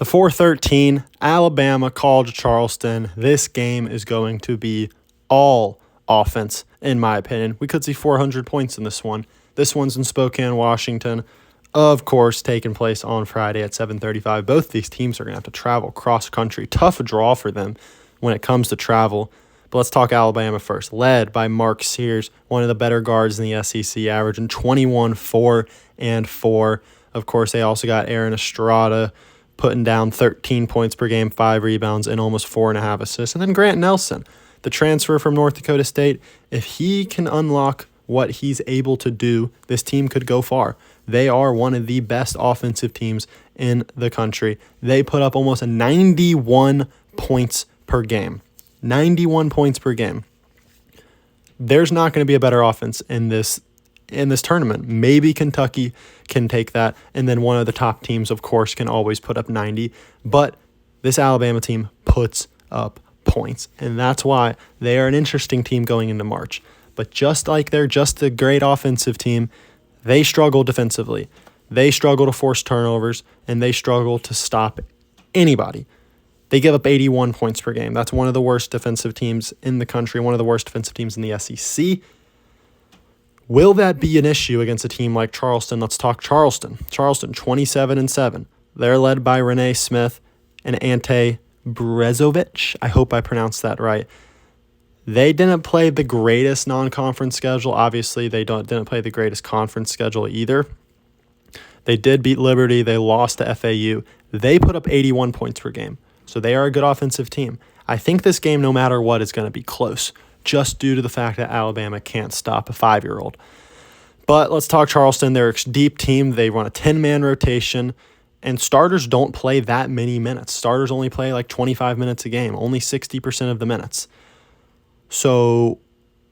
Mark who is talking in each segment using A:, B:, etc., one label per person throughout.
A: The 4:13, Alabama called to Charleston. This game is going to be all offense, in my opinion. We could see 400 points in this one. This one's in Spokane, Washington. Of course, taking place on Friday at 7:35. Both these teams are going to have to travel cross-country. Tough draw for them when it comes to travel. But let's talk Alabama first. Led by Mark Sears, one of the better guards in the SEC, averaging 21, 4, and 4. Of course, they also got Aaron Estrada putting down 13 points per game, 5 rebounds, and almost 4.5 assists. And then Grant Nelson, the transfer from North Dakota State. If he can unlock what he's able to do, this team could go far. They are one of the best offensive teams in the country. They put up almost 91 points per game. 91 points per game. There's not going to be a better offense in this tournament. Maybe Kentucky can take that, and then one of the top teams, of course, can always put up 90. But this Alabama team puts up points, and that's why they are an interesting team going into March. But just like they're just a great offensive team, they struggle defensively. They struggle to force turnovers, and they struggle to stop anybody. They give up 81 points per game. That's one of the worst defensive teams in the country, one of the worst defensive teams in the SEC. Will that be an issue against a team like Charleston? Let's talk Charleston. Charleston, 27-7. They're led by Renee Smith and Ante Brezovic. I hope I pronounced that right. They didn't play the greatest non-conference schedule. Obviously, they didn't play the greatest conference schedule either. They did beat Liberty. They lost to FAU. They put up 81 points per game. So they are a good offensive team. I think this game, no matter what, is going to be close, just due to the fact that Alabama can't stop a 5-year-old. But let's talk Charleston. They're a deep team. They run a 10-man rotation, and starters don't play that many minutes. Starters only play like 25 minutes a game, only 60% of the minutes. So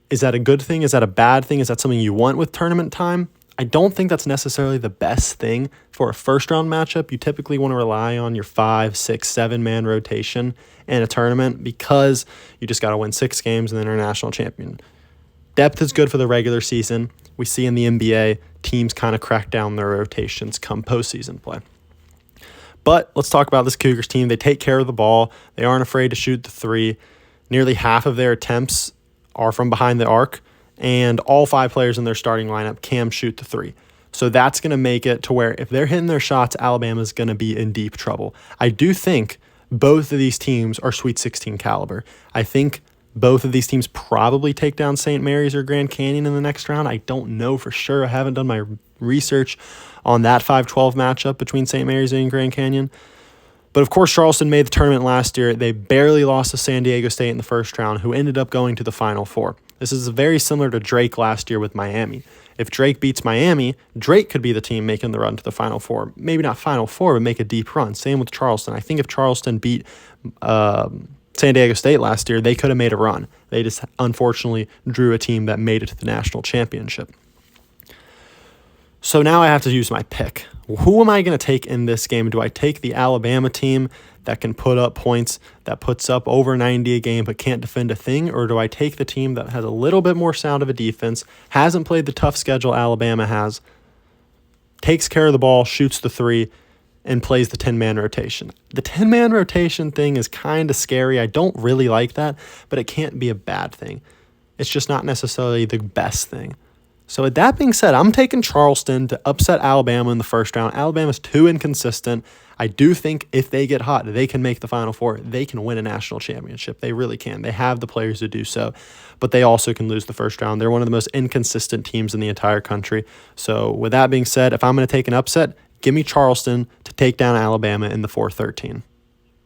A: is that a good thing? Is that a bad thing? Is that something you want with tournament time? I don't think that's necessarily the best thing for a first-round matchup. You typically want to rely on your 5, 6, 7-man rotation in a tournament because you just got to win 6 games and then you're a national champion. Depth is good for the regular season. We see in the NBA, teams kind of crack down their rotations come postseason play. But let's talk about this Cougars team. They take care of the ball. They aren't afraid to shoot the three. Nearly half of their attempts are from behind the arc, and all 5 players in their starting lineup can shoot the three. So that's going to make it to where if they're hitting their shots, Alabama's going to be in deep trouble. I do think both of these teams are Sweet 16 caliber. I think both of these teams probably take down St. Mary's or Grand Canyon in the next round. I don't know for sure. I haven't done my research on that 5-12 matchup between St. Mary's and Grand Canyon. But, of course, Charleston made the tournament last year. They barely lost to San Diego State in the first round, who ended up going to the Final Four. This is very similar to Drake last year with Miami. If Drake beats Miami, Drake could be the team making the run to the Final Four. Maybe not Final Four, but make a deep run. Same with Charleston. I think if Charleston beat San Diego State last year, they could have made a run. They just unfortunately drew a team that made it to the national championship. So now I have to use my pick. Who am I going to take in this game? Do I take the Alabama team that can put up points, that puts up over 90 a game but can't defend a thing? Or do I take the team that has a little bit more sound of a defense, hasn't played the tough schedule Alabama has, takes care of the ball, shoots the three, and plays the 10-man rotation? The 10-man rotation thing is kind of scary. I don't really like that, but it can't be a bad thing. It's just not necessarily the best thing. So with that being said, I'm taking Charleston to upset Alabama in the first round. Alabama's too inconsistent. I do think if they get hot, they can make the Final Four. They can win a national championship. They really can. They have the players to do so, but they also can lose the first round. They're one of the most inconsistent teams in the entire country. So with that being said, if I'm going to take an upset, give me Charleston to take down Alabama in the 4-13.